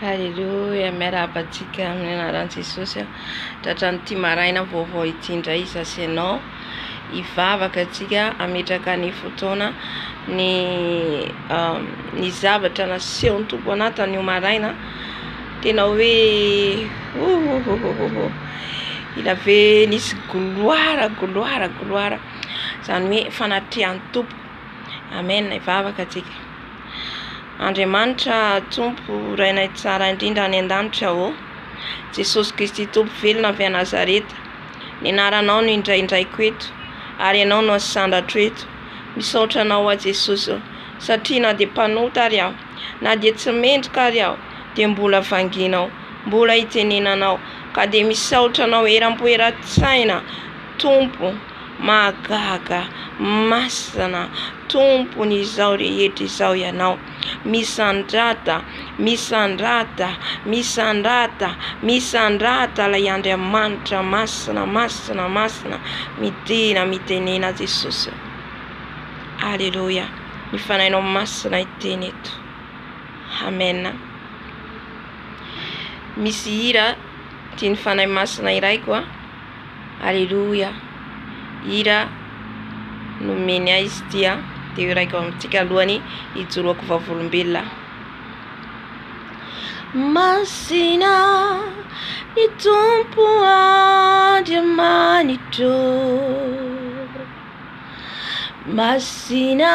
Haleluya, miarabantsika amin'ny anaran'i Jesosy. Tratrany ity maraina vaovao ity indray sasy ianao hivavaka antsika ametraka ny fotoana ny zavatra nasehony Tompo anatiny io maraina. Tena hoe ila ve nisy gloire zany hoe fanatrehan'ny Tompo. Amen. Hivavaka antsika. Andriamanitra Tompo rainay tsara indrindra any an-danitra o. Jesosy Kristy Tompo velona avy a Nazareta. Ny anaranao no indraindraiko eto ary ianao no asandratra eto. Misaotra anao a Jesosy satria na dia mpanota ary aho, na dia tsy mendrika ary aho, dia mbola vanginao, mbola itenenanao, ka dia misaotra anao eram-poeran-tsaina Tompo mahagaga, masana Tompony izao rehetra izao ianao. Misandrata ilay Andriamanitra masina mitenena Jesosy. Alleluia. Mifanainao masina iteny eto. Amen. Misy hira tiany fanay masina iray koa. Alleluia. Hira nomeny ahy izy ity dia iraiko amintsika alohany hijoroako vavolombelona. Masina ny Tompo Andriamanitra, masina,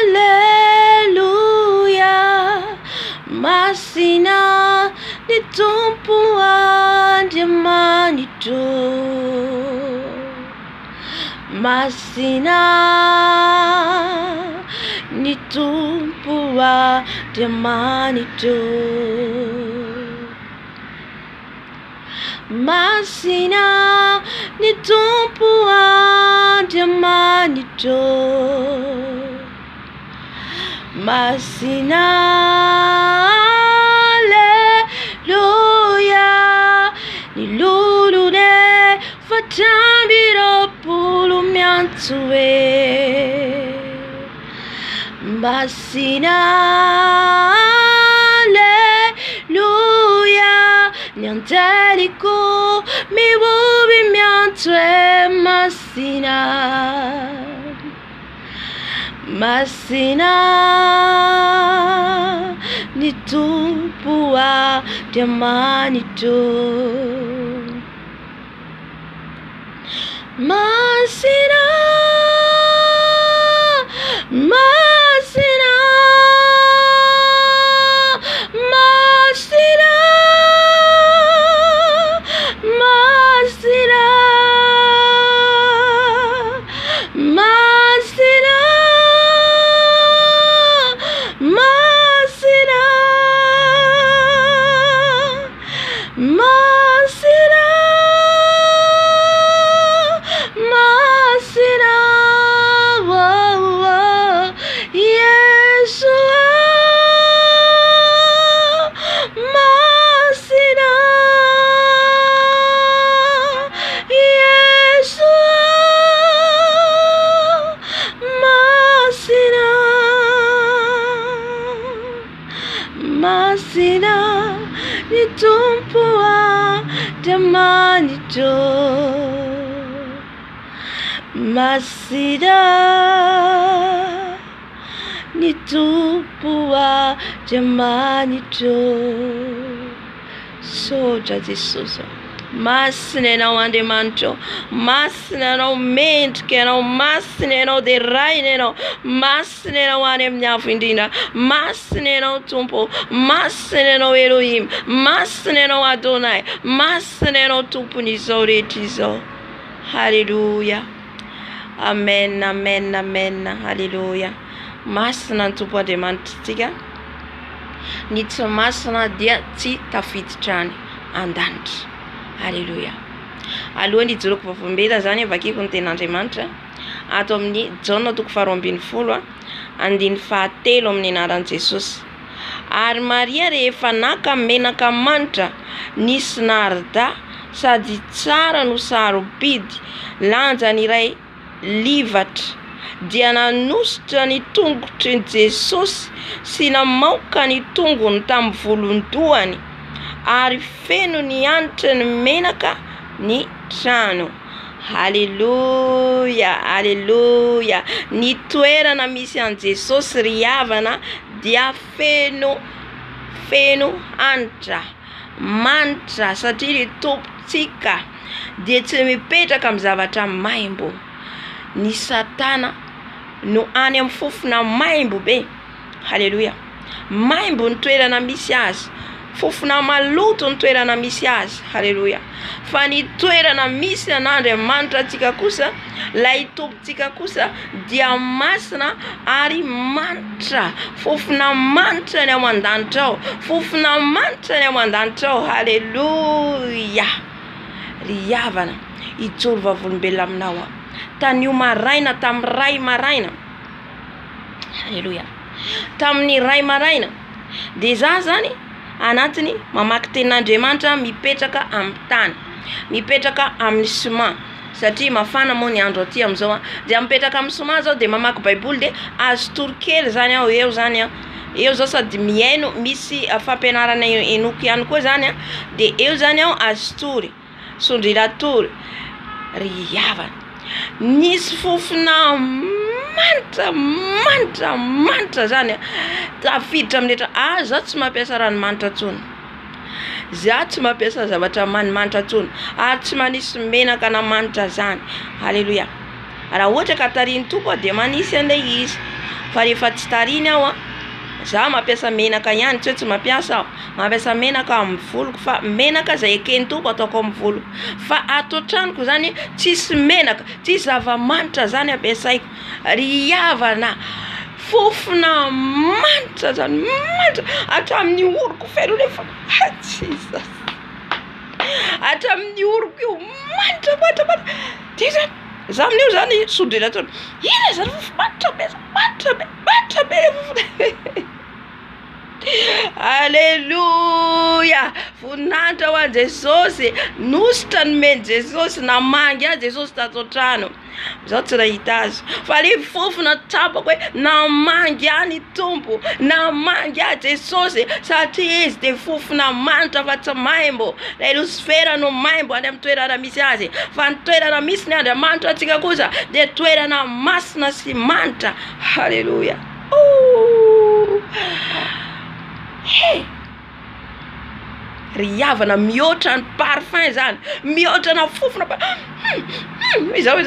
alleluia, masina ny Tompo Andriamanitra, masina ny Tompo Andriamanitra, masina ny Tompo Andriamanitra, masina, alleluia, ny lolone fatrambiroapolo miantso e. Masina, alleluia, ny angeliko mivovi miantso e. Masina, ny Tompo Andriamanitra, masina, masina ny Tompo Andriamanitra, masina ny Tompo Andriamanitra. Sotra Jesosy. Masina ianao Andriamanitra, masina ianao mendrika ianao, masina ianao dia raina ianao, masina ianao any amin'ny avo indrindra, masina ianao Tompo, masina ianao Elohim, masina ianao Adonai, masina ianao Tompony izao rehetra izao. Halleluia. Amen. Halleluia. Masina ny Tompo Andriamanitra tsika. Ny tsy masina dia tsy tafiditra any an-danitra. Alleluia. Alohany hijoroako vavolombelona zany avakiko ny ten'Andriamanitra ato amin'ny Jaona 2:20 andiny 7 amin'ny anaran'i Jesosy. Ary Maria rehefa naka menaka manitra nisy narda sady tsara no sarobidy lanjany iray livatra dia nanositra ny tongotry ny Jesosy sy namaoka ny tongony tamin'ny volondohany ary feno ny anitra ny menaka ny trano. Haleluya, haleluya. Ny toerana misy an Jesosy ry havana dia feno anitra, manitra, satria ny tompontsika dia tsy mipetraka amin'ny zavatra maimbo. Ny Satana no any amin'ny fofona maimbo be. Haleluya. Maimbo ny toerana misy azy, fofona maloto ny toerana misy azy. Haleluya. Fa ny toerana misy an'Andriamanitra antsika kosa, lay tompontsika kosa dia masina ary manitra, fofona manitra ny ao an-danitra ao, fofona manitra ny ao an-danitra ao. Haleluya. Ry havana ijoro vavolombelona aminao aho tanio maraina tamin'ny ray maraina. Haleluya. Tamin'ny ray maraina dia za zany anatiny mamaky tenin'Andriamanitra mipetraka amin'ny tany, mipetraka amin'ny sima, satria mafana moa ny andro aty amin'izao dia mipetraka amin'ny sima zao dia mamaky baiboly dia azo torokely zany aho eo zany eo zao sady mihaino misy fampianarana enoky ihany koa zany dia eo zany aho azo tory sondrilatory. Ry havana nisy fofona manitra zany tafiditra amin'etra. Za tsy mampiasa ranomanitra tsony, za tsy mampiasa zavatra manimanitra tsony, ary tsy manisy menaka na manitra zany. Haleluya. Raha ohatra ka tariny tompo dia manisy an'ilay izy, fa rehefa tsy tariny aho za mampiasa menaka ihany, tsy mampiasa aho mampiasa menaka amin'ny voloko, fa menaka zay ekeny tompo ataoko amin'ny voloko. Fa ato tranoko zany tsisy menaka, tsisy zava-manitra zany ampiasaiko. Ry havana fofona manitra zany, manitra hatramin'ny oroko feno rehefa Jesus, hatramin'ny oroko io manitra. Dia za amin'io zany sondrilatony, ina zany manitra be fofona. Haleluya. Voninahitra ho an'i Jesosy, nositra ny meny Jesosy, namangy azy Jesosy tato trano. Zao tsy nahita azy, fa le fofona tsapako hoe namangy any tompo, namangy a Jesosy, satria izy dia fofona manitra fa tsy maimbo. Lay Lucifera no maimbo any amin'ny toerana misy azy, fa ny toerana misy ny Andriamanitra antsika kosa dia toerana masina sy manitra. Haleluya. Hey! Ry havana mihoatra ny parfum zany, mihoatra na fofona izao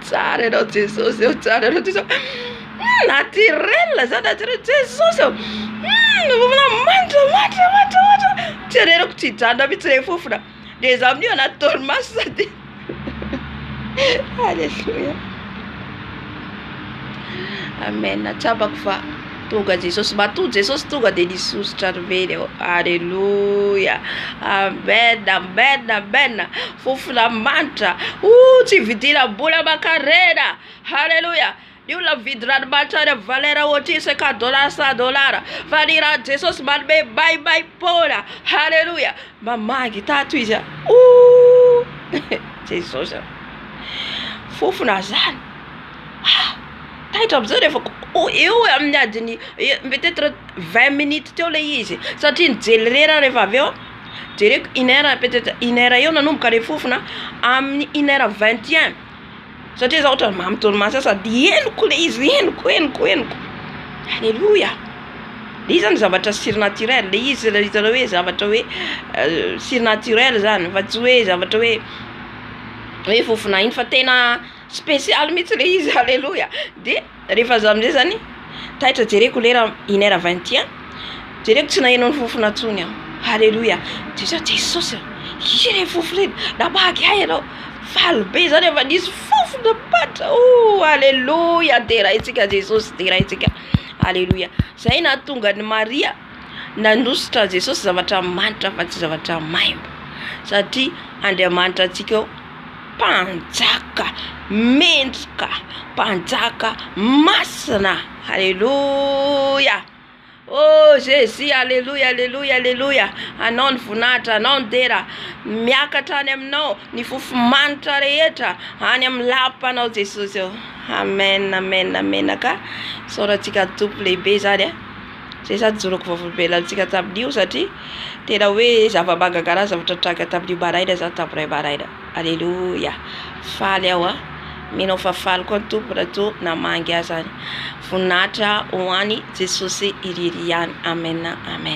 tsara ianao Jesosy, tsara ianao Jesosy, naturel zany, naturel Jesosy fofona manitra. Tsy rerako tsy hijanona mihitsy ilay fofona, dia za amin'io anaty torimaso sady. Haleluya. Amen. Tsapako fa tonga Jesosy, matoa Jesosy tonga dia nisosotra rively eo. Haleluya. Amen. Fofona manitra. Tsy vidina bola makarena. Haleluya. Io la vidy ranomanitra any amin'ny valera ohatra $50, $100, fa ny raha Jesosy manome baibaim-poana. Haleluya. Mamangy tato izy. Jesosy fofona zany. Taitra amin'izao rehefa eo amin'ny adiny peut-être 20 minutes teo ilay izy, satria nijely rera rehefa avy eo jereko 1 heure, peut-être 1 heure eo nanomboka ilay fofona amin'ny 1h21, satria za ohatra mamy torimaso sady henoko ilay izy, henoko. Haleluya. Le izy zany zavatra surnaturel, le izy hitana hoe zavatra hoe surnaturel zany, fa tsy hoe zavatra hoe fofona iny, fa tena spécial mihitsy le izy. Haleluya. Dia rehefa za amin'izay zany taitra jereko lera 1h21, jereko tsy naheno ny fofona tsony aho. Haleluya. Jesosy ire fofona iny namangy ahy ianao, faly be zany efa nisy fofona patra. Haleluya. Derahintsika Jesosy, derahintsika. Haleluya. Zay nahatonga ny Maria nanositra Jesosy zavatra manitra fa tsy zavatra maimbo, satria Andriamanitra antsika mpanjaka mendrika, mpanjaka masina. Haleluya. Oh Jésus, alléluia, alléluia, alléluia. Anao ny voninahitra, anao ny dera. Miakatra any aminao, ny fofomanitra rehetra any amin'ny lapanao Jesosy eo. Amen, amen, amen ka. Sorantsika tompo lehibe zany zay sady joroko vavolobelantsika tamin'io satria tena hoe zava-bagagara zavatra tranga tamin'io baraina zany tamin'iray baraina. Alléluia. Faly aho minao fa faly koa ny tompo raha toa namangy azy zany. Voninahitra ho any Jesosy iriry ihany. Amen, amen.